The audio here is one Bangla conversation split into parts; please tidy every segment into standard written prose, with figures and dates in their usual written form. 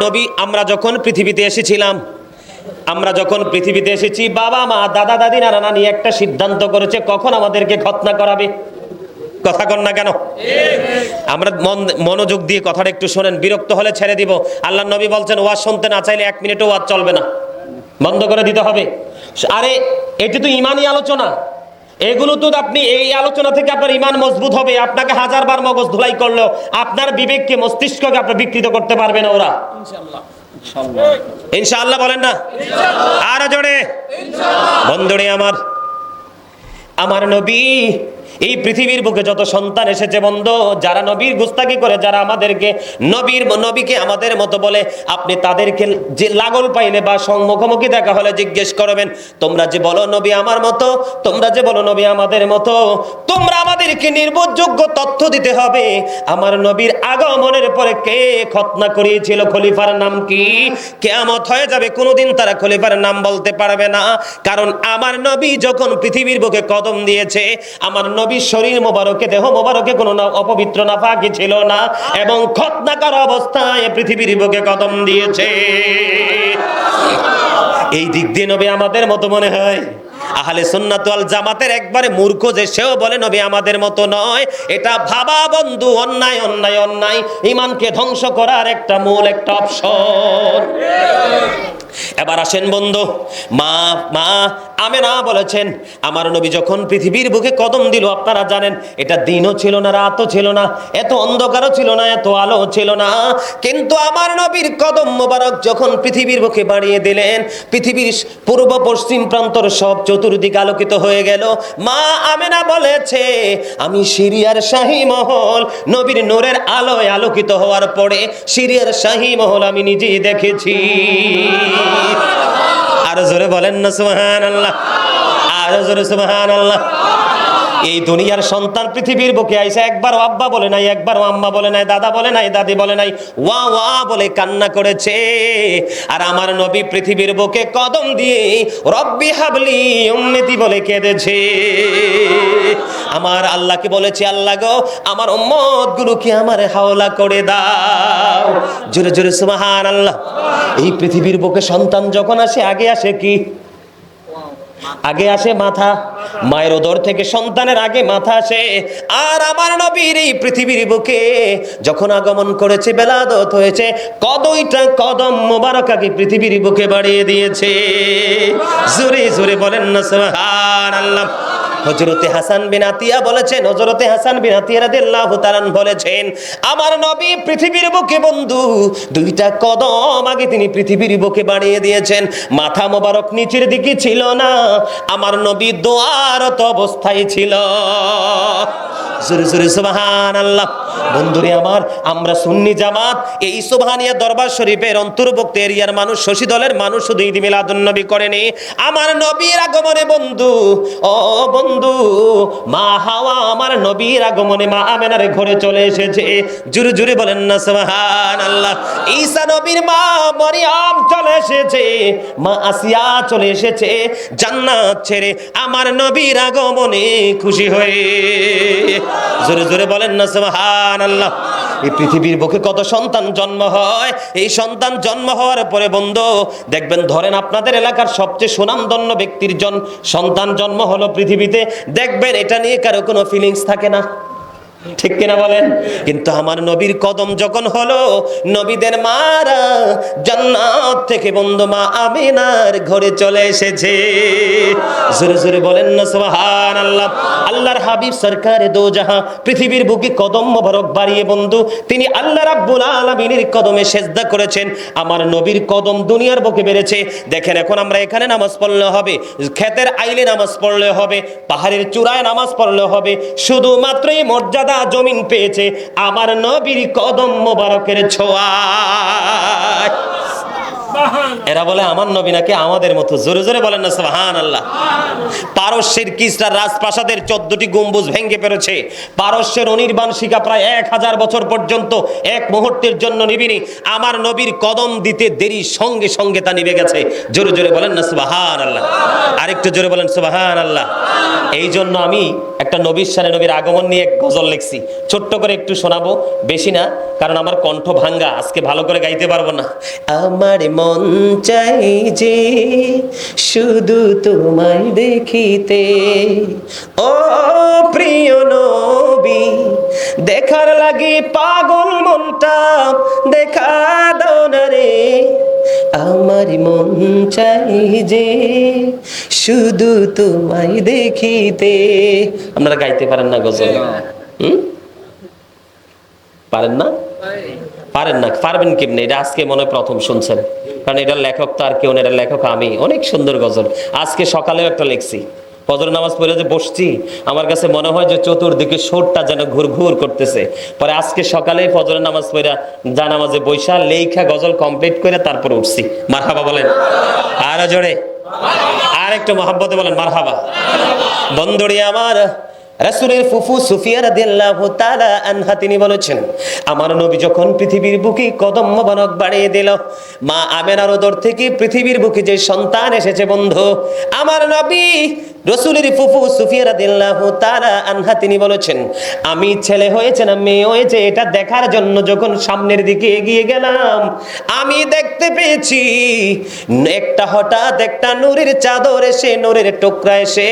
নবী আমরা যখন পৃথিবীতে এসেছিলাম, আমরা যখন পৃথিবীতে এসেছি, বাবা মা দাদা দাদি নানা নানি একটা সিদ্ধান্ত করেছে কখন আমাদেরকে খতনা করাবে। কথা কন না কেন? আমরা মনোযোগ দিয়ে কথাটা একটু শোনেন, বিরক্ত হলে ছেড়ে দিব। আল্লাহ নবী বলছেন ওয়াজ শুনতে না চাইলে 1 মিনিটও ওয়াজ চলবে না, বন্ধ করে দিতে হবে। আরে এটি তো ইমানি আলোচনা, এগুলো তো আপনি এই আলোচনা থেকে আপনার ইমান মজবুত হবে। আপনাকে 1000 বার মগজ ধুলাই করলেও আপনার বিবেককে মস্তিষ্ককে আপনি বিকৃত করতে পারবে না ওরা। ইনশাআল্লাহ বলেন না? আরো জোরে বন্ধুরে আমার নবী এই পৃথিবীর বুকে যত সন্তান এসেছে বন্ধু, যারা নবীর গুস্তাকি করে, যারা আমাদেরকে নবীকে আমাদের মতো বলে, আপনি তাদেরকে যে লাগল পাইলে বা মুখোমুখি দেখা হলে জিজ্ঞেস করবেন, তোমরা যে বলো নবী আমার মতো, তোমরা যে বলো নবী আমাদের মতো, তোমরা আমাদেরকে নির্ভরযোগ্য তথ্য দিতে হবে। আমার নবীর আগমনের পরে কে খতনা করিয়েছিল, খলিফার নাম কি? কিয়ামত হয়ে যাবে, কোনোদিন তারা খলিফার নাম বলতে পারবে না। কারণ আমার নবী যখন পৃথিবীর বুকে কদম দিয়েছে, আমার নবীর শরীর মোবারকে, দেহ মোবারকে কোনো অপবিত্র নাফাকি ছিল না, এবং খতনা করা অবস্থায় পৃথিবীর বুকে কদম দিয়েছে। এই দিক দিয়ে নবী আমাদের মতো মনে হয়? আহলে সুন্নাত ওয়াল জামাতের একবারে মূর্খ যে সেও বলে নবী আমাদের মতো নয়। এটা ভাবা বন্ধু অন্যায় অন্যায় অন্যায়, ঈমানকে ধ্বংস করার একটা মূল একটা অপশন। এবার আসেন বন্ধু, মা আমেনা বলেছেন আমার নবী যখন পৃথিবীর বুকে কদম দিল, আপনারা জানেন এটা দিনও ছিল না, রাতও ছিল না, এত অন্ধকারও ছিল না, এত আলো ছিল না। কিন্তু আমার নবীর কদম মোবারক যখন পৃথিবীর বুকে বাড়িয়ে দিলেন, পৃথিবীর পূর্ব পশ্চিম প্রান্তর সব চতুর্দিক আলোকিত হয়ে গেল। মা আমেনা বলেছে আমি সিরিয়ার শাহী মহল নবীর নূরের আলোয় আলোকিত হওয়ার পরে সিরিয়ার শাহী মহল আমি নিজেই দেখেছি। আরো জোরে বলেন না সুবহানাল্লাহ, আরো জোরে সুবহানাল্লাহ। এই দুনিয়ার সন্তান পৃথিবীর বুকে আইসা একবারও আব্বা বলে নাই, একবারও আম্মা বলে নাই, দাদা বলে নাই, দাদি বলে নাই, ওয়া ওয়া বলে কান্না করেছে। আর আমার নবী পৃথিবীর বুকে কদম দিয়ে রব্বি হাবলি উম্মতি বলে কেঁদেছে। আমার আল্লাহকে বলেছে, আল্লাহ গো আমার উম্মত গুলোকে আমারে হাওলা করে দাও। জোরে জোরে সুবহানাল্লাহ। এই পৃথিবীর বুকে সন্তান যখন আসে, আগে আসে কি? আগে আসে মাথা। মায়ের উদর থেকে সন্তানের আগে মাথা আসে। আর আমার নবীর এই পৃথিবীর বুকে যখন আগমন করেছে, বেলাদত হয়েছে, কদইটা কদম মোবারক আগে পৃথিবীর বুকে বাড়িয়ে দিয়েছে। জোরে জোরে বলেন না সুবহানাল্লাহ। হযরতে হাসান বিন আতিয়া বলেছেন, হযরতে হাসান বিন আতিয়া রাদিয়াল্লাহু তাআলা বলেছেন আমার নবী পৃথিবীর বুকে বন্ধু 2টা কদম আগে তিনি পৃথিবীর বুকে বাড়িয়ে দিয়েছেন। মাথা মোবারক নিচের দিকে ছিল না, আমার নবী দোয়ারত অবস্থায় ছিল। জোরে জোরে সুবহানাল্লাহ। বন্ধুরে আমার, আমরা সুন্নি জামাত এই সুবহানিয়া দরবার শরীফের অন্তর্ভুক্ত এরিয়ার মানুষ, শশী দলের মানুষ শুধু ঈদ মিলাদুন নবী করেনি। আমার নবীর আগমনে বন্ধু, ও বন্ধু, মা হাওয়া আমার নবীর আগমনে মা আমেনার ঘরে চলে এসেছে। জোরে জোরে বলেন না সুবহানাল্লাহ। ঈসা নবীর মা মরিয়ম চলে এসেছে, মা আসিয়া চলে এসেছে জান্নাত ছেড়ে আমার নবীর আগমনে খুশি হয়ে। জোরে জোরে বলেন না সুবহানাল্লাহ। এই পৃথিবীর বুকে কত সন্তান জন্ম হয়, এই সন্তান জন্ম হওয়ার পরে বন্ধু দেখবেন, ধরেন আপনাদের এলাকার সবচেয়ে সুনামধন্য ব্যক্তির সন্তান জন্ম হলো পৃথিবীতে, দেখবেন এটা নিয়ে কারো কোনো ফিলিংস থাকে না, ঠিক কিনা বলেন? কিন্তু আমার নবীর কদম যখন হলো, নবীদের মারা জান্নাত থেকে বন্ধু মা আমিনার ঘরে চলে এসেছে। জোরে জোরে বলেন না সুবহানাল্লাহ। আল্লাহর হাবিব সরকারে দো জাহাঁ পৃথিবীর বুকে কদম মোবারক বাড়িয়ে বন্ধু তিনি আল্লাহ রাব্বুল আলামিনের কদমে সেজদা করেছেন। আমার নবীর কদম দুনিয়ার বুকে বেড়েছে। দেখেন এখন আমরা এখানে নামাজ পড়লে হবে, ক্ষেতের আইলে নামাজ পড়লে হবে, পাহাড়ের চূড়ায় নামাজ পড়লে হবে, শুধুমাত্রই মর্যাদা জমিন পেয়েছে আমার নবীর কদম মোবারকের ছোঁয়ায়। এরা বলে আমার নবী নাকি আমাদের মতো। জোরে জোরে বলেন না সুবহানাল্লাহ। পারস্যের কিসরা রাজপ্রাসাদের 14টি গম্বুজ ভেঙে পেরেছে। পারস্যের অনির্বাণ শিখা প্রায় 1000 বছর পর্যন্ত এক মুহূর্তের জন্য নিবিনি। আমার নবীর কদম দিতে দেরি, সঙ্গে সঙ্গে তা নিভে গেছে। জোরে জোরে বলেন না সুবহানাল্লাহ। আরেকটু জোরে বলেন সুবহানাল্লাহ। এই জন্য আমি একটা নবীর শানে, নবীর আগমন নিয়ে এক গজল লিখছি, ছোট্ট করে একটু শোনাবো, বেশি না, কারণ আমার কণ্ঠ ভাঙ্গা, আজকে ভালো করে গাইতে পারবো না। আমার মন চাই যে শুধু তোমায় দেখিতে, ও প্রিয় নবী, দেখার লাগি পাগল মনটা, দেখা দাও না রে। আমার মন চাই যে শুধু তোমায় দেখিতে। আপনারা গাইতে পারেন না গজল? পারেন না? পারেন না, পারবেন কেমনে? এটা আজকে মনে হয় প্রথম শুনছেন, কারণ এটার লেখক তো আর কেউ না, এটার লেখক আমি। অনেক সুন্দর গজল, আজকে সকালেও একটা লিখছি। ফজর নামাজ পড়ে যে বসছি, আমার কাছে মনে হয় যে চতুর্দিকে সুরটা যেন ঘুর ঘুর করতেছে। পরে আজকে সকালে ফজরের নামাজ পড়ে জানামাজে বৈশা লেখা গজল কমপ্লিট করে তারপর উঠছি। মারহাবা বলেন আরো জোরে, আর একটু মহব্বতে বলেন মারহাবা। বন্ধুরি আমার, রাসূলের ফুফু সুফিয়া রাদিয়াল্লাহু তাআলা আনহা তিনি বলেছেন, আমার নবী যখন পৃথিবীর বুকে কদম মোবারক বাড়িয়ে দিল, মা আমেনার উদর থেকে পৃথিবীর বুকে যে সন্তান এসেছে বন্ধু, আমার নবী রাসূলের ফুফু সুফিয়া রাদিয়াল্লাহু তাআলা আনহা তিনি বলেছেন, আমি ছেলে হয়েছে না মেয়ে হয়েছে এটা দেখার জন্য যখন সামনের দিকে এগিয়ে গেলাম, আমি দেখতে পেয়েছি হঠাৎ একটা নূরের চাদর এসে, নূরের টুকরা এসে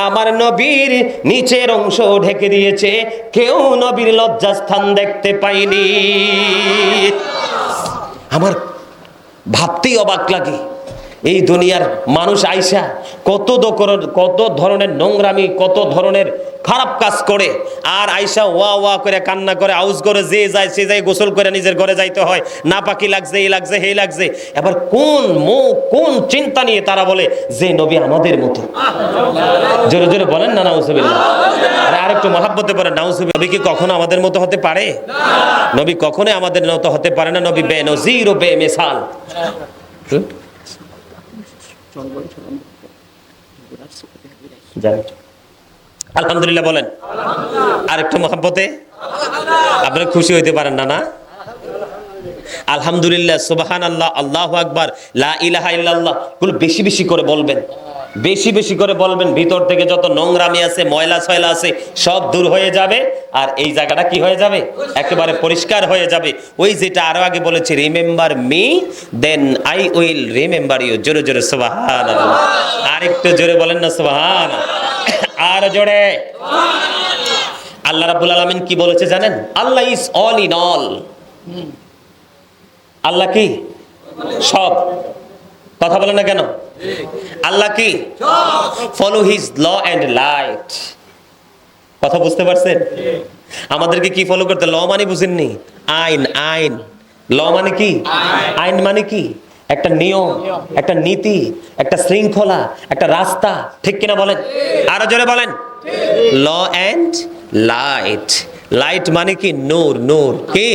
আমার নবীর নিচের অংশ ঢেকে দিয়েছে। কেউ নবীর লজ্জাস্থান দেখতে পাইনি। আমার ভাবতেই অবাক লাগে, এই দুনিয়ার মানুষ আইসা কত ধরনের নোংরামি, কত ধরনের খারাপ কাজ করে, আর আইসা ওয়া ওয়া করে কান্না করে, আউজ করে, যে যায় সে যায়, গোসল করে নিজের ঘরে যাইতে হয়, না পাকি লাগছে, এই লাগছে, হে লাগছে। এবার কোন চিন্তা নিয়ে তারা বলে যে নবী আমাদের মতো। জোরে জোরে বলেন না নাউজুবিল্লাহ। আর একটু মহাব্বতে বলেন নাউজুবিল্লাহ। নবী কি কখনো আমাদের মতো হতে পারে? নবী কখনোই আমাদের মতো হতে পারে না। নবী বেনজির ও বেমিসাল। আলহামদুলিল্লাহ বলেন আর একটু মহব্বতে। আপনারা খুশি হইতে পারেন না? না, আলহামদুলিল্লাহ, সুবহানাল্লাহ, আল্লাহু আকবার, লা ইলাহা ইল্লাল্লাহ গুলো বেশি বেশি করে বলবেন, বেশি বেশি করে বলবেন। ভিতর থেকে যত নোংরামি আছে, ময়লা ছয়লা আছে, সব দূর হয়ে যাবে, আর এই জায়গাটা কি হয়ে যাবে? একেবারে পরিষ্কার হয়ে যাবে। ওই যেটা আরো আগে বলেছি, remember me then I will remember you. জোরে জোরে সুবহানাল্লাহ। আর একটু জোরে বলেন না সুবহানাল্লাহ। আর জোরে। আল্লাহ রাব্বুল আলামিন কি বলেছে জানেন? Allah is all in all. আল্লাহ কি সব? কথা বলে না কেন? আল্লাহ কি follow his law and light. কথা বুঝতে পারছেন? আমাদেরকে কি ফলো করতে? ল মানে বুঝেননি? আইন। আইন, ল মানে কি? আইন মানে কি? একটা নিয়ম, একটা নীতি, একটা শৃঙ্খলা, একটা রাস্তা, ঠিক কিনা বলেন? আরো জোরে বলেন। ল এন্ড লাইট। লাইট মানে কি? নূর। নূর কি?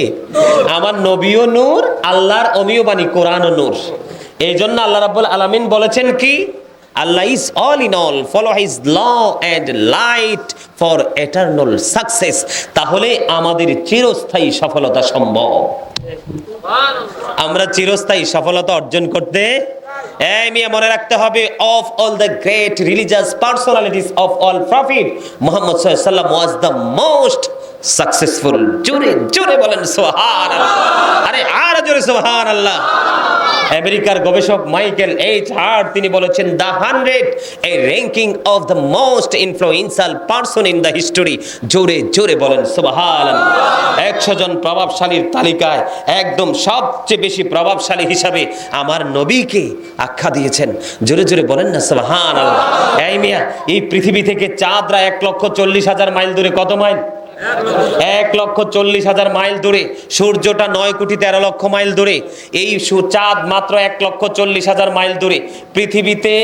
আমার নবীও নূর, আল্লাহর অমীয় বাণী কোরআনও নূর। এই জন্য আল্লাহ রাব্বুল আলামিন বলেছেন কি? Allah is all in all, follow his law and light for eternal success. তাহলে আমাদের চিরস্থায়ী সফলতা সম্ভব। আমরা চিরস্থায়ী সফলতা অর্জন করতে মনে রাখতে হবে, of all the great religious personalities of all profit Muhammad সাল্লাল্লাহু আলাইহি ওয়াসাল্লাম ওয়াজ দ্য মোস্ট সাকসেসফুল। জোরে জোরে বলেন সুবহানাল্লাহ। আরে আর জোরে সুবহানাল্লাহ। আমেরিকার গবেষক মাইকেল এইচ হার্ট তিনি বলেছেন, the 100 A ranking of the most influential person in the history. জোরে জোরে বলেন সুবহানাল্লাহ। 100 জন প্রভাবশালীর তালিকায় একদম সবচেয়ে বেশি প্রভাবশালী হিসাবে আমার নবীকে আখ্যা দিয়েছেন। জোরে জোরে বলেন না সুবহানাল্লাহ। এই মিয়া, এই পৃথিবী থেকে চাঁদরা 1,40,000 মাইল দূরে। কত মাইল? 1,40,000 মাইল দূরে। সূর্যটা 9,13,00,000 মাইল দূরে। এই চাঁদ মাত্র 1,40,000 মাইল দূরে। পৃথিবীতে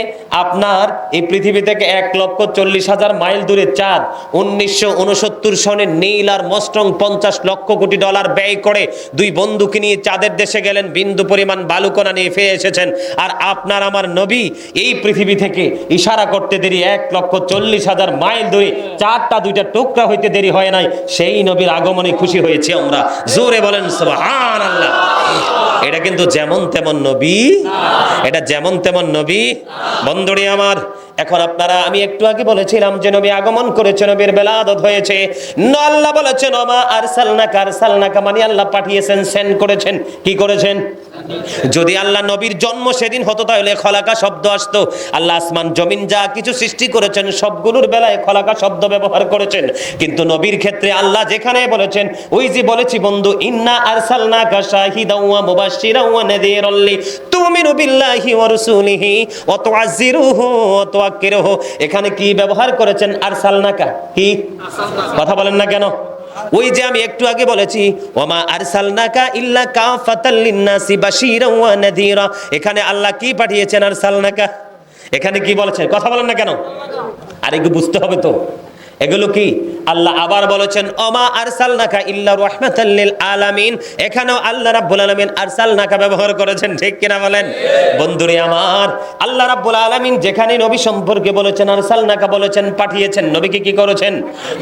আপনার এই পৃথিবী থেকে 1,40,000 মাইল দূরে চাঁদ। 1969 সনে নীল আর মস্ট্রং $50 লক্ষ কোটি ব্যয় করে দুই বন্ধুকে নিয়ে চাঁদের দেশে গেলেন, বিন্দু পরিমাণ বালুকণা নিয়ে ফিরে এসেছেন। আর আপনার আমার নবী এই পৃথিবী থেকে ইশারা করতে দেরি 1,40,000 মাইল দূরে, চারটা দুইটা টুকরা হইতে দেরি হয় নাই। সেই নবীর আগমনে খুশি হয়েছি আমরা। জোরে বলেন সুবহানাল্লাহ। এটা কিন্তু যেমন তেমন নবী, এটা যেমন তেমন নবী। বন্ধুরে আমার, এখন আপনারা, আমি একটু আগে বলেছিলাম যে নবী আগমন করেছে, নবীর বেলাদত হয়েছে। আল্লাহ বলেছেন ওমা আরসালনাকা, মানে আল্লাহ পাঠিয়েছেন, সেন্ড করেছেন। কি করেছেন? যদি আল্লাহ নবীর জন্ম সেদিন হতো তাহলে খলাকা শব্দ আসতো। আল্লাহ আসমান জমিন যা কিছু সৃষ্টি করেছেন সবগুলোর বেলায় খলাকা শব্দ ব্যবহার করেছেন। কিন্তু নবীর ক্ষেত্রে আল্লাহ যেখানে বলেছেন, ওই যে বলেছি বন্ধু, ইন্না আরসালনাকা শাহিদাও ওয়া মুবাশশিরাও ওয়া নাযীরাল লিতুমিনু বিল্লাহি ওয়া রাসূলিহি ওয়া তুআজ্জিরুহু ওয়া তুওয়াক্কিরুহু, এখানে কি ব্যবহার করেছেন? আরসালনাকা। কি কথা বলেন না কেন? ওই যে আমি একটু আগে বলেছি ওমা আরসালনাকা ইল্লা কাফাতাল লিন্নাসি বাশীরাও ওয়া নাযীরা, এখানে আল্লাহ কি পাঠিয়েছেন? আরসালনাকা। এখানে কি বলেছেন? কথা বলেন না কেন? আর একটু বুঝতে হবে তো এগুলো কি। আল্লাহ আবার বলেছেন ওমা আরসালনাকা ইল্লা রাহমাতাল লিল আলামিন, এখানেও আল্লাহ রাব্বুল আলামিন আরসালনাকা ব্যবহার করেছেন। ঠিক কিনা বলেন? বন্ধুরে আমার, আল্লাহ রাব্বুল আলামিন যেখানে নবী সম্পর্কে বলেছেন আরসালনাকা বলেছেন, পাঠিয়েছেন, নবীকে কি করেছেন?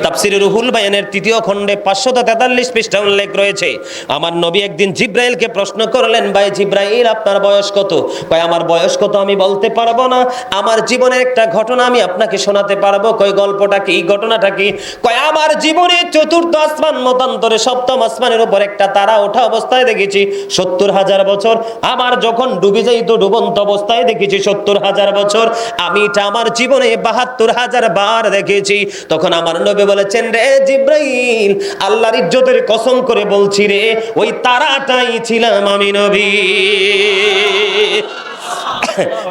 তাফসীরে রুহুল বায়ানের 3য় খণ্ডে 543 পৃষ্ঠা উল্লেখ রয়েছে। আমার নবী একদিন জিব্রাইলকে প্রশ্ন করলেন, ভাই জিব্রাইল আপনার বয়স কত? কয় আমার বয়স কত আমি বলতে পারবো না, আমার জীবনের একটা ঘটনা আমি আপনাকে শোনাতে পারবো। কয় গল্পটা কি, ঘটনাটা কি? কয় আমার জীবনে 4র্থ আসমান মতান্তরে 7ম আসমানের উপর একটা তারা ওঠা অবস্থায় দেখেছি 70,000 বছর। আমার যখন ডুবে যাইতো ডুবন্ত অবস্থায় দেখেছি 70,000 বছর। আমি এটা আমার জীবনে 72,000 বার দেখেছি। তখন আমার নবী বলেছেন, রে জিব্রাইল, আল্লাহর ইজ্জতের কসম করে বলছি রে, ওই তারাটাই ছিলাম আমি নবী।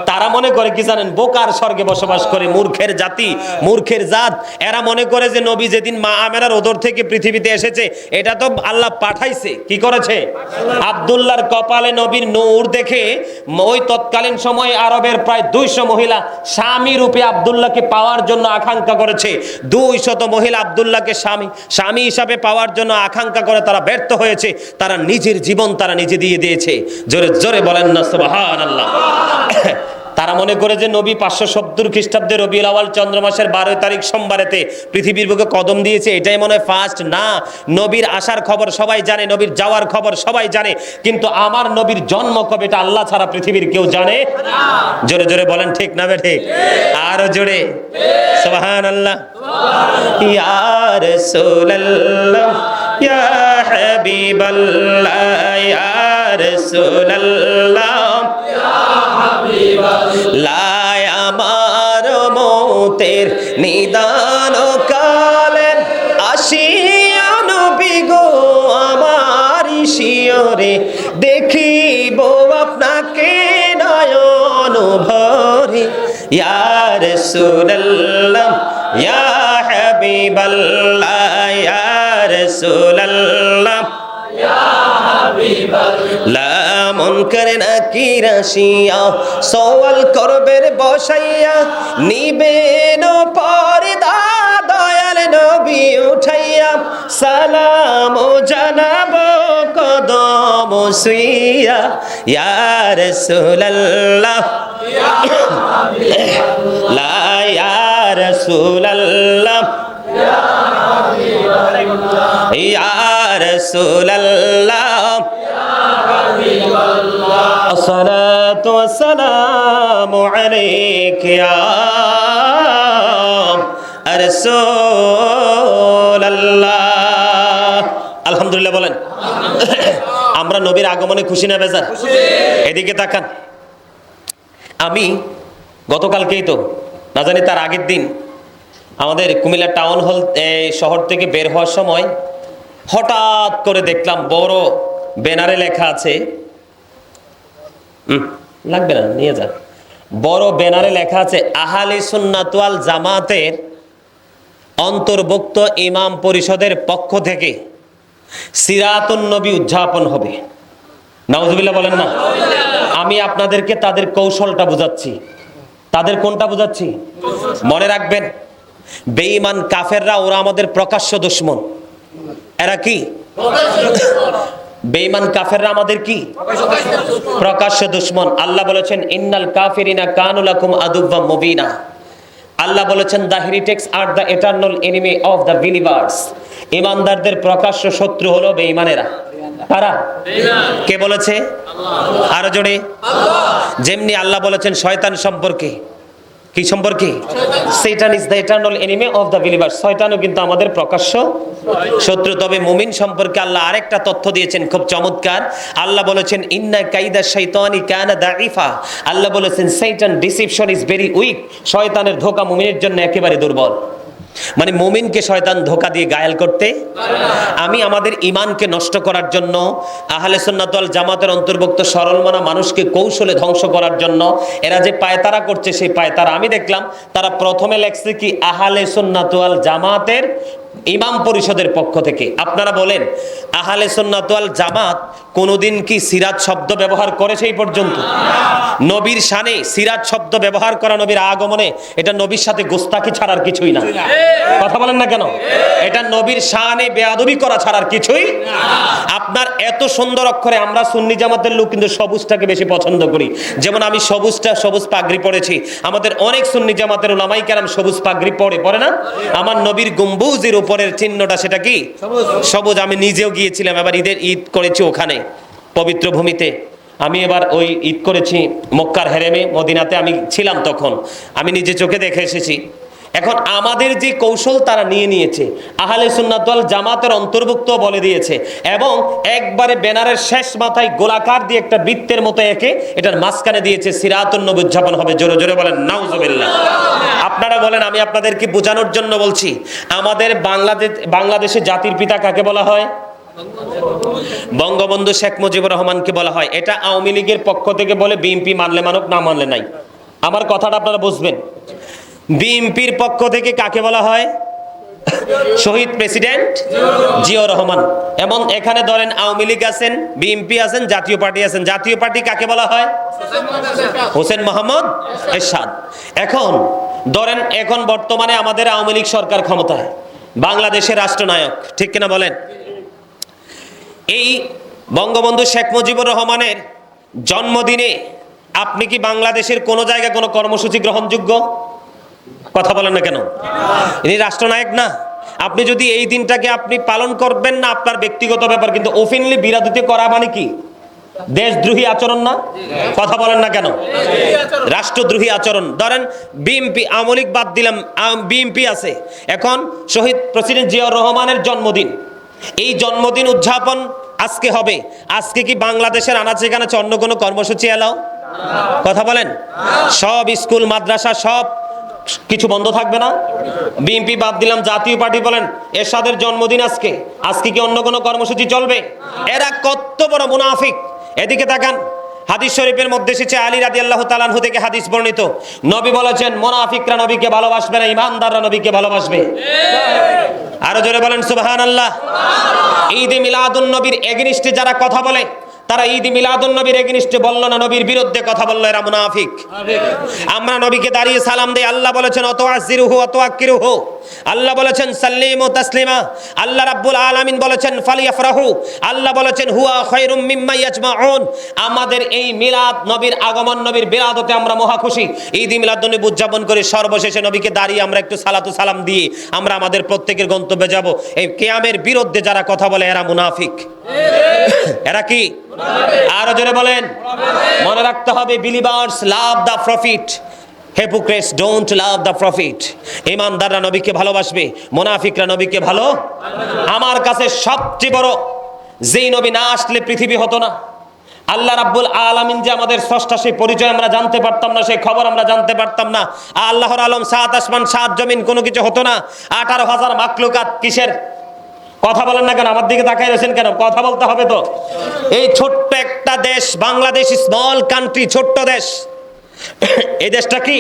তারা মনে করে কি জানেন? বোকার স্বর্গে বসবাস করে, মূর্খের জাতি, মূর্খের জাত। এরা মনে করে যে নবী যেদিন মা আমেনার ওদর থেকে পৃথিবীতে এসেছে এটা তো আল্লাহ পাঠাইছে। কি করেছে? আব্দুল্লাহর কপালে নবীর নূর দেখে ওই তৎকালীন সময়ে আরবের প্রায় 200 মহিলা স্বামী রূপে আব্দুল্লাহকে পাওয়ার জন্য আকাঙ্ক্ষা করেছে। 200 মহিলা আব্দুল্লাহকে স্বামী হিসাবে পাওয়ার জন্য আকাঙ্ক্ষা করে, তারা ব্যর্থ হয়েছে। তারা নিজের জীবন তারা নিজে দিয়ে দিয়েছে। জোরে জোরে বলেন না সুবহানাল্লাহ। তারা মনে করে যে নবী 570 খ্রিস্টাব্দে রবিউল আউয়াল চন্দ্র মাসের 12 তারিখ সোমবারেতে পৃথিবীর বুকে কদম দিয়েছে, এটাই মনে হয় ফার্স্ট। না, নবীর আসার খবর সবাই জানে, নবীর যাওয়ার খবর সবাই জানে, কিন্তু আমার নবীর জন্ম কবে এটা আল্লাহ ছাড়া পৃথিবীর কেউ জানে না। জোরে জোরে বলেন ঠিক না বে ঠিক? আরো জোরে সুবহানাল্লাহ। ইয়া রাসূলুল্লাহ ইয়া হাবিবাল্লাহ ইয়া রাসূলুল্লাহ লাই আমার মতের নিদান কালে আসিয়া নবী গো আমার শিয়রে, দেখিব আপনাকে নয়ন ভরে। ইয়া রাসূলুল্লাহ ইয়া হাবিবাল্লাহ ইয়া রাসূলুল্লাহ লামন করে না কি রাশিয়া সওয়াল করবে বসাইয়া, নিবেন পর্দা দয়াল নবী উঠাইয়া, সালাম জানাবো কদম সুইয়া। ইয়া রাসূলুল্লাহ লা ইয়া রাসূলুল্লাহ ইয়া রাসূলুল্লাহ আসসালাতু ওয়াসসালামু আলাইকা ইয়া রাসূলুল্লাহ। আলহামদুলিল্লাহ বলেন। আমরা নবীর আগমনে খুশি না বেজার? এদিকে তাকান। আমি গতকালকেই তো না জানি তার আগের দিন আমাদের কুমিল্লা টাউন হল শহর থেকে বের হওয়ার সময় হঠাৎ করে দেখলাম বড় ব্যানারে লেখা আছে, লাগবে না নিয়ে যান, বড় ব্যানারে লেখা আছে আহলে সুন্নাত ওয়াল জামাতের অন্তর্ভুক্ত ইমাম পরিষদের পক্ষ থেকে সিরাতুন নবী উদযাপন হবে। নাউজুবিল্লাহ বলেন না। আমি আপনাদেরকে তাদের কৌশলটা বুঝাচ্ছি। তাদের কোনটা বুঝাচ্ছি? মনে রাখবেন, বেঈমান কাফেররা ওরা আমাদের প্রকাশ্য দুশমন। এরা কি? বেঈমান কাফেররা আমাদের কি? প্রকাশ্য দুশমন। আল্লাহ বলেছেন ইন্নাল কাফিরিনা কানু লাকুম আদুওয়াম মুবিনা। আল্লাহ বলেছেন the heretics are the eternal enemy of the believers. ঈমানদারদের প্রকাশ্য শত্রু হলো বেঈমানেরা। কারা? কে বলেছে? আরো জোরে। যেমনি আল্লাহ বলেছেন শয়তান সম্পর্কে, কি সম্পর্কে? শয়তান is the eternal enemy of the believers. শয়তানও কিন্তু আমাদের প্রকাশ্য শত্রু। তবে মুমিন সম্পর্কে আল্লাহ আরেকটা তথ্য দিয়েছেন খুব চমৎকার। আল্লাহ বলেছেন ইন্না কাইদা শাইতানি কানা দাঈফা। আল্লাহ বলেছেন শয়তান ডিসিপশন ইজ ভেরি উইক। শয়তানের ধোঁকা মুমিনের জন্য একেবারে দুর্বল। মানে মুমিনকে শয়তান ধোঁকা দিয়ে ঘায়েল করতে। আমি আমাদের ঈমানকে নষ্ট করার জন্য, আহলে সুন্নাত ওয়াল জামাতের অন্তর্ভুক্ত সরলমনা মানুষকে কৌশলে ধ্বংস করার জন্য এরা যে পায়তারা করছে, সেই পায়তারা আমি দেখলাম তারা প্রথমে লেখছে কি আহলে সুন্নাত ওয়াল জামাতের ইমাম পরিষদের পক্ষ থেকে। আপনারা বলেন আহলে সুন্নাত ওয়াল জামাত কোনোদিন কি সিরাত শব্দ ব্যবহার করেছে এই পর্যন্ত? নবীর শানে সিরাত শব্দ ব্যবহার করা, নবীর আগমনে, এটা নবীর সাথে গোস্তাকি ছাড়ার কিছুই না। কথা বলেন না কেন? এটা নবীর শানে বেয়াদবি করা ছাড়ার কিছুই না। আপনার এত সুন্দর অক্ষরে, আমরা সুন্নি জামাতের লোক কিন্তু সবুজটাকে বেশি পছন্দ করি। যেমন আমি সবুজ পাগড়ি পরেছি। আমাদের অনেক সুন্নি জামাতের উলামায়ে কেরাম সবুজ পাগড়ি পরে না? আমার নবীর গম্বুজের উপরের চিহ্নটা সেটা কি? সবুজ। আমি নিজেও গিয়েছিলাম, এবার ঈদ করেছি ওখানে পবিত্র ভূমিতে। আমি এবার ওই ঈদ করেছি মক্কার হেরেমে, মদিনাতে আমি ছিলাম তখন। আমি নিজে চোখে দেখে এসেছি। এখন আমাদের যে কৌশল তারা নিয়েছে, আহলে সুন্নাত ওয়াল জামাতের অন্তর্ভুক্ত বলে দিয়েছে, এবং একবারে ব্যানারের শেষ মাথায় গোলাকার দিয়ে একটা বৃত্তের মতো একে এটার মাঝখানে দিয়েছে সিরাতুন নবী উদযাপন হবে। জোরে জোরে বলেন নাউজুবিল্লাহ। আপনারা বলেন, আমি আপনাদেরকে বোঝানোর জন্য বলছি, আমাদের বাংলাদেশে জাতির পিতা কাকে বলা হয়? বঙ্গবন্ধু শেখ মুজিবুর রহমানকে বলা হয়। এটা আওয়ামী লীগের পক্ষ থেকে বলে, বিএনপি মানলে মানুক, না মানলে নাই। আমার কথাটা আপনারা বুঝবেন। বিএনপির পক্ষ থেকে কাকে বলা হয়? শহীদ প্রেসিডেন্ট জিয়াউর রহমান। এবং এখানে ধরেন আওয়ামী লীগ আছেন, বিএনপি আছেন, জাতীয় পার্টি আছেন। জাতীয় পার্টি কাকে বলা হয়? হোসেন মোহাম্মদ এরশাদ। এখন ধরেন, এখন বর্তমানে আমাদের আওয়ামী লীগ সরকার ক্ষমতায়, বাংলাদেশের রাষ্ট্রনায়ক, ঠিক কিনা বলেন? এই বঙ্গবন্ধু শেখ মুজিবুর রহমানের জন্মদিনে আপনি কি বাংলাদেশের কোন জায়গায় কোনো কর্মসূচি গ্রহণযোগ্য? কথা বলেন না কেন? ইনি রাষ্ট্রনায়ক না? আপনি যদি এই দিনটাকে আপনি পালন করবেন না, আপনার ব্যক্তিগত ব্যাপার, কিন্তু ওপেনলি বিরোধিতা করা মানে কি? দেশদ্রোহী আচরণ না? কথা বলেন না কেন? রাষ্ট্রদ্রোহী আচরণ। ধরেন বিএনপি, আওয়ামী লীগ বাদ দিলাম, বিএনপি আছে। এখন শহীদ প্রেসিডেন্ট জিয়াউর রহমানের জন্মদিন, এই জন্মদিন উদযাপন আজকে হবে। আজকে কি বাংলাদেশের আনাচে কানাচে অন্য কোনো কর্মসূচি এলাও? কথা বলেন। সব স্কুল মাদ্রাসা সব কিছু বন্ধ থাকবে না? বিএনপি বাদ দিলাম, জাতীয় পার্টি বলেন এরশাদের জন্মদিন আজকে, আজকে কি অন্য কোনো কর্মসূচি চলবে? এরা কত বড় মুনাফিক! এদিকে তাকান, হাদিস শরীফের মধ্যে এসেছে, আলী রাদিয়াল্লাহু তাআলা আনহু থেকে হাদিস বর্ণিত, নবী বলেছেন মুনাফিকরা নবীকে ভালোবাসবে না, ঈমানদাররা নবীকে ভালোবাসবে। আরো জোরে বলেন সুবহানাল্লাহ। ঈদে মিলাদুন নবীর এগেইনস্টে যারা কথা বলে, তারা ঈদ মিলাদুন নবীর এগেইনস্টে বললো না, নবীর বিরুদ্ধে কথা বললো, এরা মুনাফিক। আমরা নবীকে দাঁড়িয়ে সালাম দেই, আল্লাহ বলেছেন অতআযিরুহু অতওয়াক্কিরুহু, আল্লাহ বলেছেন সাল্লিমু তাসলিমা, আল্লাহ রাব্বুল আলামিন বলেছেন ফালিয়াফরাহু, আল্লাহ বলেছেন হুয়া খায়রুম মিম্মা ইয়াজমাউন। আমাদের এই মিলাদ, নবীর আগমন, নবীর বিরাদতে আমরা মহা খুশি। ঈদ মিলাদুন নবী উদযাপন করে সর্বশেষে নবীকে দাঁড়িয়ে আমরা একটু সালাতু সালাম দিয়ে আমরা আমাদের প্রত্যেকের গন্তব্যে যাব। এই কিয়ামের বিরুদ্ধে যারা কথা বলে এরা মুনাফিক। এরা কি? আরো জোরে বলেন। মনে রাখতে হবে, believers love the profit, hypocrites don't love the prophet. ঈমানদাররা নবীকে ভালোবাসবে, মুনাফিকরা নবীকে ভালো। আমার কাছে সবচেয়ে বড়, যেই নবী না আসলে পৃথিবী হতো না। আল্লাহ রাব্বুল আলামিন যে আমাদের স্রষ্টা, সেই পরিচয় আমরা জানতে পারতাম না, সেই খবর আমরা জানতে পারতাম না। আল্লাহর আলম, সাত আসমান সাত জমিন, কোনো কিছু হতো না। 18,000 মাখলুকাত কিসের? কথা বলেন না কেন? আমার দিকে তাকাই রয়েছেন কেন? কথা বলতে হবে তো। এই ছোট্ট একটা দেশ বাংলাদেশ, স্মল কান্ট্রি, ছোট্ট দেশ। এই দেশটা কি?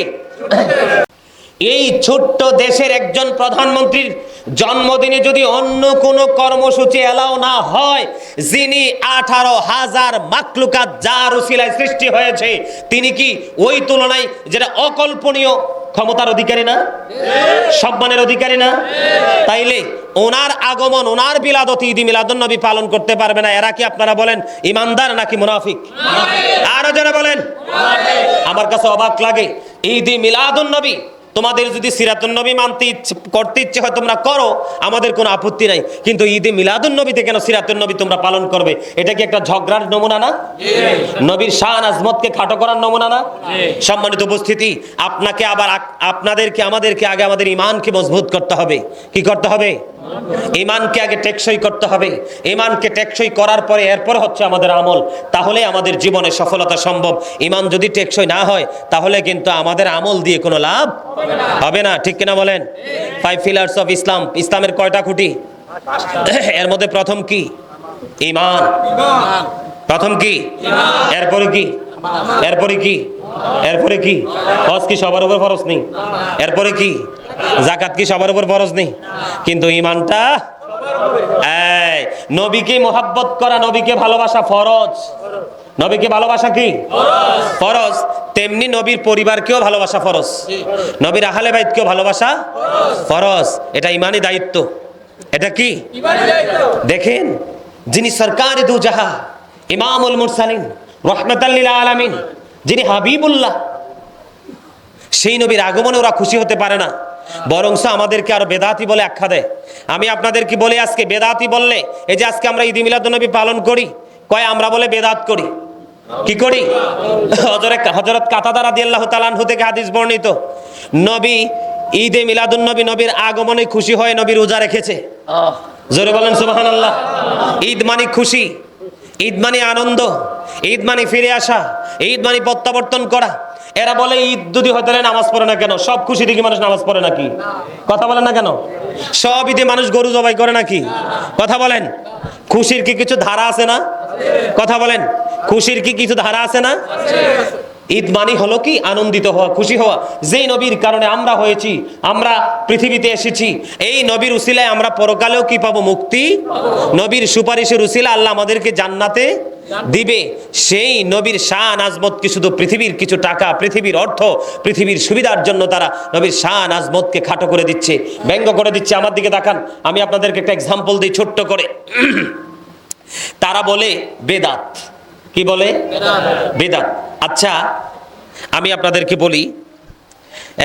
এই ছোট্ট দেশের একজন প্রধানমন্ত্রীর জন্মদিনে যদি অন্য কোনো কর্মসূচি এলাও না হয়, যিনি 18,000 মাখলুকাত যার উসিলায় সৃষ্টি হয়েছে, তিনি কি ওই তুলনায় যেটা অকল্পনীয় ক্ষমতার অধিকারী না, সম্মানের অধিকারী না? তাইলে ওনার আগমন, ওনার বিলাদতি ঈদ মিলাদুন নবী পালন করতে পারবে না, এরা কি আপনারা বলেন ইমানদার নাকি মুনাফিক? আরো যারা বলেন। আমার কাছে অবাক লাগে, ঈদ মিলাদুন নবী তোমাদের যদি সিরাতুন নবী করতে ইচ্ছে হয় তোমরা করো, আমাদের কোনো আপত্তি নাই, কিন্তু ঈদে মিলাদুন নবীতে কেন সিরাতুন নবী তোমরা পালন করবে? এটা কি একটা ঝগড়ার নমুনা না? নবীর শান আজমতকে খাটো করার নমুনা না? সম্মানিত উপস্থিতি, আপনাকে আবার আপনাদেরকে আমাদেরকে আগে আমাদের ঈমানকে মজবুত করতে হবে। কি করতে হবে? ঈমানকে আগে টেকসই করতে হবে। ঈমানকে টেকসই করার পরে এরপর হচ্ছে আমাদের আমল, তাহলে আমাদের জীবনে সফলতা সম্ভব। ঈমান যদি টেকসই না হয় তাহলে কিন্তু আমাদের আমল দিয়ে কোনো লাভ হবে না, ঠিক কিনা বলেন? 5 পিলার্স অফ ইসলাম, ইসলামের কয়টা খুঁটি? এর মধ্যে প্রথম কি? ঈমান। প্রথম কি? এরপরে কি? এরপরে কি? এরপরে কি? হজ কি সবার উপর ফরজ নেই? এরপরে কি? যাকাত কি সবার উপর ফরজ নেই? কিন্তু ঈমানটা, এই নবীকে মোহাব্বত করা, নবীকে ভালোবাসা ফরজ। নবীকে ভালোবাসা কি ফরজ, তেমনি নবীর পরিবারকেও ভালোবাসা ফরজ, নবীর আহলে বাইতকেও ভালোবাসা ফরজ। এটা ঈমানি দায়িত্ব। এটা কি? দেখেন, যিনি সরকারে দু জাহা, ইমামুল মুরসালিন, রাহমাতাল লিল আলামিন, যিনি হাবিবুল্লাহ, সেই নবীর আগমনে ওরা খুশি হতে পারে না, বরংস আমাদেরকে আরো বেদাতি বলে আখ্যা দেয়। আমি আপনাদেরকে বলি, আজকে বেদাতি বললে, এই যে আজকে আমরা ঈদ মিলাদুন নবী পালন করি, কয় আমরা বলে বেদাত করি। কি করি? হযরত কাতাদা রাদিয়াল্লাহু তাআলা আনহু থেকে হাদিস বর্ণিত, নবী ঈদে মিলাদুন নবী, নবীর আগমনে খুশি হয়ে নবী রোজা রেখেছে। জোরে বলেন সুবহানাল্লাহ। ঈদ মানে খুশি, ঈদ মানে আনন্দ, ঈদ মানে ফিরে আসা, ঈদ মানে প্রত্যাবর্তন করা। এরা বলে ঈদ যদি হতে নামাজ পড়ে না কেন? সব খুশি দেখি মানুষ নামাজ পড়ে নাকি? কথা বলেন না কেন? সব ঈদে মানুষ গরু জবাই করে নাকি? কথা বলেন। খুশির কি কিছু ধারা আছে না? কথা বলেন। খুশির কি কিছু ধারা আছে না? ঈদ মানে হলো কি? আনন্দিত হওয়া, খুশি হওয়া। যেই নবীর কারণে আমরা হয়েছি, আমরা পৃথিবীতে এসেছি, এই নবীর উসিলায় আমরা পরকালেও কি পাবো? মুক্তি। নবীর সুপারিশের উসিলা আল্লাহ আমাদেরকে জান্নাতে দিবে। সেই নবীর শান আজমত কি শুধু পৃথিবীর কিছু টাকা, পৃথিবীর অর্থ, পৃথিবীর সুবিধার জন্য তারা নবীর শান আজমতকে খাটো করে দিচ্ছে, ব্যঙ্গ করে দিচ্ছে? আমার দিকে তাকান, আমি আপনাদেরকে একটা এক্সাম্পল দিই ছোট্ট করে। তারা বলে বেদাত। কি বলে? বেদাত। আচ্ছা, আমি আপনাদেরকে বলি,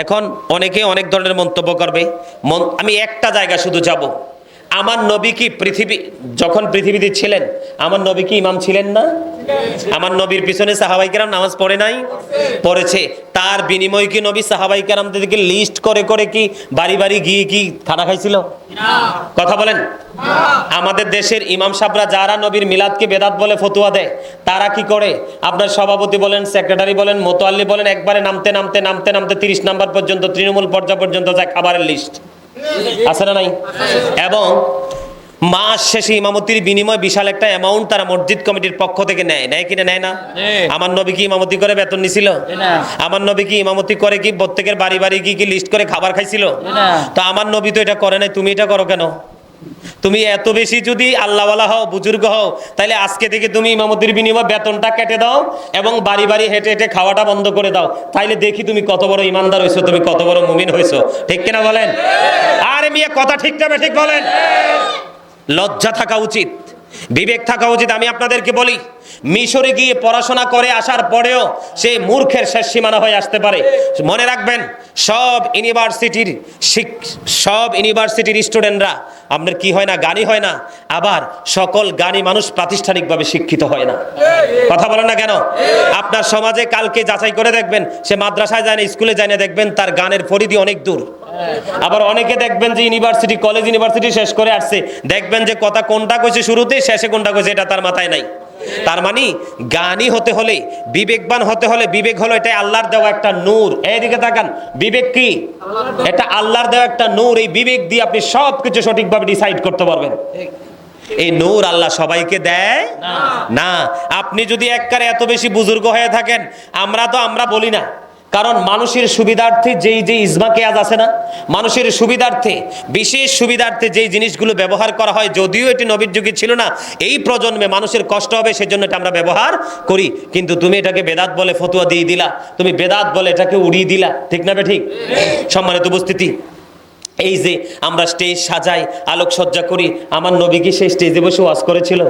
এখন অনেকে অনেক ধরনের মন্তব্য করবে। আমি একটা জায়গা শুধু যাব, আমার নবী কি যখন পৃথিবীতে ছিলেন, আমার নবী কি ইমাম ছিলেন না? আমার নবীর পিছনে সাহাবায়ে কেরাম নামাজ পড়ে নাই? পড়েছে। তার বিনিময়ে কি নবী সাহাবায়ে কেরামদেরকে লিস্ট করে করে কি বাড়ি বাড়ি গিয়ে কি খানা খাইছিল? কথা বলেন। আমাদের দেশের ইমাম সাহেবরা যারা নবীর মিলাদকে বেদাত বলে ফতোয়া দেয়, তারা কি করে? আপনার সভাপতি বলেন, সেক্রেটারি বলেন, মোতাল্লি বলেন, একবারে নামতে নামতে নামতে নামতে 30 নাম্বার পর্যন্ত, তৃণমূল পর্যায় পর্যন্ত যায় খাবারের লিস্ট। আছে না নাই? এবং মাস শেষে ইমামতির বিনিময়ে বিশাল একটা অ্যামাউন্ট তারা মসজিদ কমিটির পক্ষ থেকে নেয়। নেয় কিনা? নেয় না? আমার নবী কি ইমামতি করে বেতন নিছিল? আমার নবী কি ইমামতি করে কি প্রত্যেকের বাড়ি বাড়ি কি লিস্ট করে খাবার খাইছিল? তো আমার নবী তো এটা করে নাই, তুমি এটা করো কেন? তুমি এত বেশি যদি আল্লাহওয়ালা হও, বুজুর্গ হও, তাহলে আজকে থেকে তুমি ইমামতির বিনিময়ে বেতনটা কেটে দাও এবং বাড়ি বাড়ি হেঁটে হেঁটে খাওয়াটা বন্ধ করে দাও। তাইলে দেখি তুমি কত বড় ইমানদার হইছো, তুমি কত বড় মুমিন হইছো। ঠিক কিনা বলেন? আরে মিয়া, কথা ঠিক না ঠিক বলেন? লজ্জা থাকা উচিত, বিবেক থাকা উচিত। আমি আপনাদেরকে বলি, মিশরে গিয়ে পড়াশোনা করে আসার পরেও সে মূর্খের শেষ সীমানা হয়ে আসতে পারে। মনে রাখবেন, সব ইউনিভার্সিটির স্টুডেন্টরা আপনার কি হয় না? জ্ঞানী হয় না। আবার সকল জ্ঞানী মানুষ প্রাতিষ্ঠানিকভাবে শিক্ষিত হয় না। কথা বলেন না কেন? আপনার সমাজে কালকে যাচাই করে দেখবেন, সে মাদ্রাসায় যায় না, স্কুলে যায় না, দেখবেন তার জ্ঞানের পরিধি অনেক দূর। আবার অনেকে দেখবেন যে কলেজ ইউনিভার্সিটি শেষ করে আসছে, দেখবেন যে কথা কোনটা কইছে শুরুতে, শেষে কোনটা কইছে এটা তার মাথায় নাই। তার মানে জ্ঞানী হতে হলে, বিবেকবান হতে হলে, বিবেক হলো এটা আল্লাহর দেওয়া একটা নূর। এইদিকে তাকান, বিবেক কি? এটা আল্লাহর দেওয়া একটা নূর। এই বিবেক দিয়ে আপনি সবকিছু সঠিকভাবে ডিসাইড করতে পারবেন। এই নূর আল্লাহ সবাইকে দেয় না। আপনি যদি একবারে এত বেশি বুজুর্গ হয়ে থাকেন, আমরা বলি না, কারণ মানুষের সুবিধার্থে যেই ইজমা কেয়াস আছে না, মানুষের সুবিধার্থে, বিশেষ সুবিধার্থে যেই জিনিসগুলো ব্যবহার করা হয়, যদিও এটি নবীর যুগে ছিল না, এই প্রজন্মে মানুষের কষ্ট হবে সেজন্য এটা আমরা ব্যবহার করি। কিন্তু তুমি এটাকে বেদাত বলে ফতোয়া দিয়ে দিলা, তুমি বেদাত বলে এটাকে উড়িয়ে দিলা, ঠিক না ঠিক? সম্মানিত উপস্থিতি, এই যে আমরা স্টেজ সাজাই, আলোকসজ্জা করি, আমার নবী কি সেই স্টেজে বসে ওয়াজ করেছিল?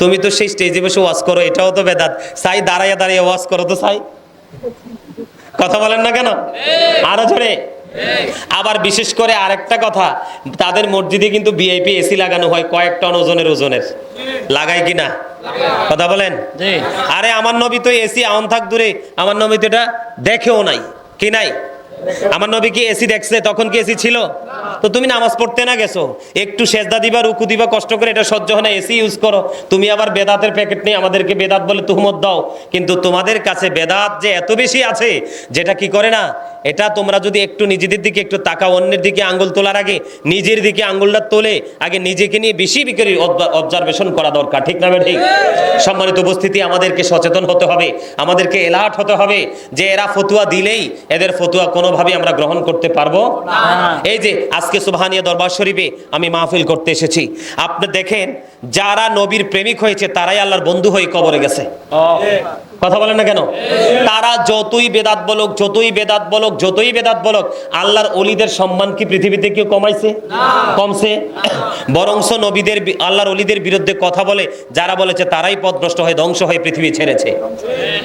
তুমি তো সেই স্টেজে বসে ওয়াজ করো, এটাও তো বেদাত। সাই দাঁড়াইয়া দাঁড়িয়ে ওয়াজ করো তো সাই, কথা বলেন না কেন? আরো জোরে। আবার বিশেষ করে আরেকটা কথা, তাদের মসজিদে কিন্তু ভিআইপি এসি লাগানো হয়, কয়েক টন ওজনের লাগায় কিনা? কথা বলেন। আরে আমার নবী তো এসি আউন থাক দূরে, আমার নবী তো এটা দেখেও নাই, কি নাই? আমার নবী কি এসি দেখছে? তখন কি এসি ছিল? তো তুমি নামাজ পড়তে না গেছো, একটু সেজদা দিবা, রুকু দিবা, কষ্ট করে, এটা সহ্য হয় না, এসি ইউজ করো। তুমি আবার বেদাতের প্যাকেট নিয়ে আমাদেরকে বেদাত বলে তুহমত দাও। কিন্তু তোমাদের কাছে বেদাত যে এত বেশি আছে, যেটা কি করে না, এটা তোমরা যদি একটু নিজেদের দিকে একটু তাকাও, অন্যের দিকে আঙ্গুল তোলার আগে নিজের দিকে আঙ্গুলটা তোলে আগে নিজেকে নিয়ে বেশি করে অবজারভেশন করা দরকার, ঠিক না ঠিক? সম্মানিত উপস্থিতি, আমাদেরকে সচেতন হতে হবে, আমাদেরকে এলার্ট হতে হবে যে এরা ফতুয়া দিলেই এদের ফতুয়া কোনোভাবে আমরা গ্রহণ করতে পারবো না। এই যে আজকে সুবহানিয়া দরবার শরীফে আমি মাহফিল করতে এসেছি, আপনি দেখেন যারা নবীর প্রেমিক হয়েছে তারাই আল্লাহর বন্ধু হয়ে কবরে গেছে। কথা বলেন না কেন? তারা যতই বেদাত বলুক, যতই বেদাত বলুক, আল্লাহর ওলিদের সম্মান কি পৃথিবীতে কেউ কমাইছে? কমছে? বরংস নবীদের, আল্লাহর ওলিদের বিরুদ্ধে কথা বলে যারা বলেছে তারাই পথভ্রষ্ট হয়ে ধ্বংস হয়ে পৃথিবী ছেড়েছে,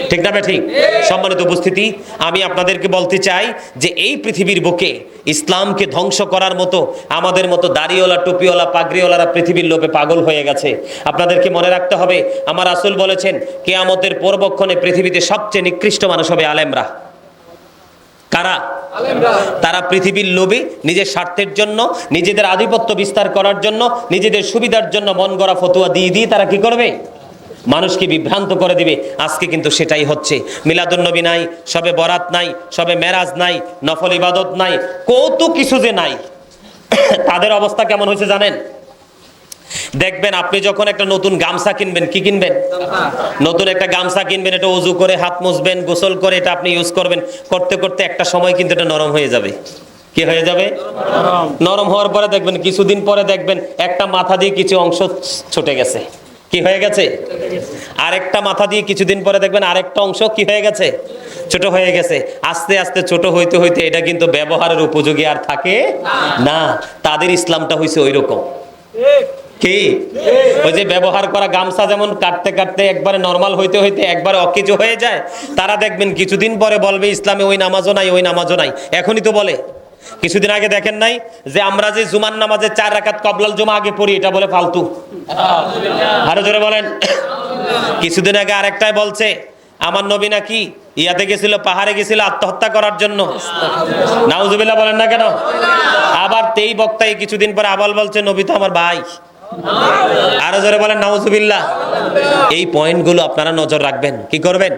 ঠিক না ঠিক? সম্মানিত উপস্থিতি, আমি আপনাদেরকে বলতে চাই যে এই পৃথিবীর বুকে ইসলামকে ধ্বংস করার মতো আমাদের মতো দাড়িওয়ালা, টুপিওয়ালা, পাগড়িওয়ালারা পৃথিবীর লোভে পাগল হয়ে গেছে। আপনাদেরকে মনে রাখতে হবে, আমার রাসূল বলেছেন কিয়ামতের পূর্বক্ষণে পৃথিবীতে সবচেয়ে নিকৃষ্ট মানুষ হবে আলেমরা। কারা? তারা পৃথিবীর লোভে, নিজের স্বার্থের জন্য, নিজেদের আধিপত্য বিস্তার করার জন্য, নিজেদের সুবিধার জন্য মন গড়া ফতোয়া দিয়ে তারা কি করবে? মানুষকে বিভ্রান্ত করে দিবে। আজকে কিন্তু সেটাই হচ্ছে। মিলাদুন নবী নাই, সবে বরাত নাই, সবে মেরাজ নাই, নফল ইবাদত নাই, কত কিছু যে নাই। তাদের অবস্থা কেমন হয়েছে জানেন? দেখবেন আপনি যখন একটা নতুন গামছা কিনবেন, কি কিনবেন? নতুন একটা গামছা কিনবেন, এটা ওযু করে হাত মুছবেন, গোসল করে এটা আপনি ইউজ করবেন, করতে করতে একটা সময় কিন্তু এটা নরম হয়ে যাবে। কি হয়ে যাবে? নরম হওয়ার পরে দেখবেন, কিছুদিন পরে দেখবেন একটা মাথা দিয়ে কিছু অংশ ছুটে গেছে। কি হয়ে গেছে? আরেকটা মাথা দিয়ে কিছুদিন পরে দেখবেন আরেকটা অংশ কি হয়ে গেছে? ছোট হয়ে গেছে। আস্তে আস্তে ছোট হইতে হইতে এটা কিন্তু ব্যবহারের উপযোগী আর থাকে না। তাদের ইসলামটা হইছে ওই রকম। কি? ওই যে ব্যবহার করা গামছা যেমন কাটতে কাটতে একবারে নরমাল হইতে হইতে একবারে অকেজো হয়ে যায়, তারা দেখবেন কিছুদিন পরে বলবে ইসলামে ওই নামাজও নাই, ওই নামাজও নাই। এখনই তো বলে। কিছুদিন আগে দেখেন নাই যে আমরা যে জুমার নামাজে 4 রাকাত কবলাল জুমা আগে পড়ি, এটা বলে ফালতু। আরো জোরে বলেন। কিছুদিন আগে আরেকটাই বলছে আমার নবী নাকি ইয়াতে গেছিল, পাহাড়ে গেছিল আত্মহত্যা করার জন্য। নাউজুবিল্লাহ বলেন না কেন? আবার তেই বক্তাই কিছুদিন পরে আবার বলছে নবী তো আমার ভাই। আরো জোরে বলেন নাউজুবিল্লাহ। এই পয়েন্টগুলো আপনারা নজর রাখবেন। কি করবেন?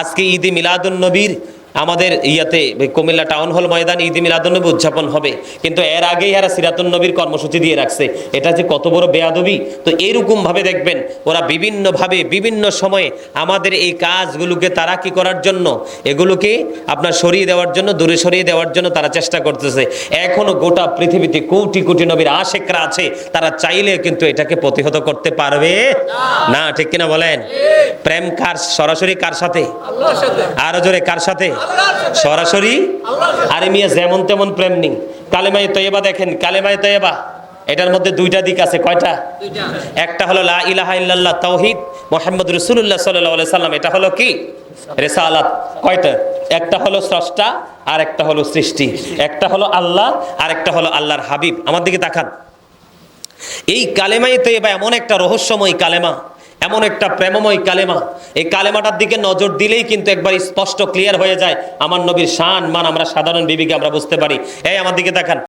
আজকে ঈদে মিলাদুন নবীর আমাদের ইয়াতে কুমিল্লা টাউন হল ময়দান ঈদ মিলাদুন নবী উদযাপন হবে, কিন্তু এর আগেই এরা সিরাতুন নবীর কর্মসূচি দিয়ে রাখছে। এটা যে কত বড় বেয়াদবি। তো এরকম ভাবে দেখবেন ওরা বিভিন্ন ভাবে বিভিন্ন সময়ে আমাদের এই কাজগুলোকে তারা কি করার জন্য, এগুলোকে আপনার সরিয়ে দেওয়ার জন্য, দূরে সরিয়ে দেওয়ার জন্য তারা চেষ্টা করতেছে। এখনো গোটা পৃথিবীতে কোটি কোটি নবীর আশেকরা আছে, তারা চাইলে কিন্তু এটাকে প্রতিহত করতে পারবে না, ঠিক কিনা বলেন? প্রেম কার সরাসরি কার সাথে? আল্লাহর সাথে। আরো জোরে কার সাথে? সরাসরি। আরে মিয়া যেমন তেমন প্রেম নেই। কালেমায়ে তয়্যিবা দেখেন, কালেমায়ে তয়্যিবা এটার মধ্যে দুইটা দিক আছে। কয়টা? একটা হলো লা ইলাহা ইল্লাল্লাহ তাওহীদ মুহাম্মদ রাসূলুল্লাহ সাল্লাল্লাহু আলাইহি সাল্লাম, এটা হলো কি? রিসালাত। কয়টা? একটা হলো স্রষ্টা আর একটা হলো সৃষ্টি। একটা হলো আল্লাহ আর একটা হলো আল্লাহর হাবিব। আমার দিকে তাকান। এই কালেমায়ে তয়্যিবা এমন একটা রহস্যময় কালেমা, এমন একটা প্রেমময় কালেমা। এই কালেমাটার দিকে নজর দিলেই কিন্তু একবার স্পষ্ট ক্লিয়ার হয়ে যায় আমার নবীর শান মান। আমরা সাধারণ বিবিকে আমরা বুঝতে পারি। এই আমার দিকে দেখান।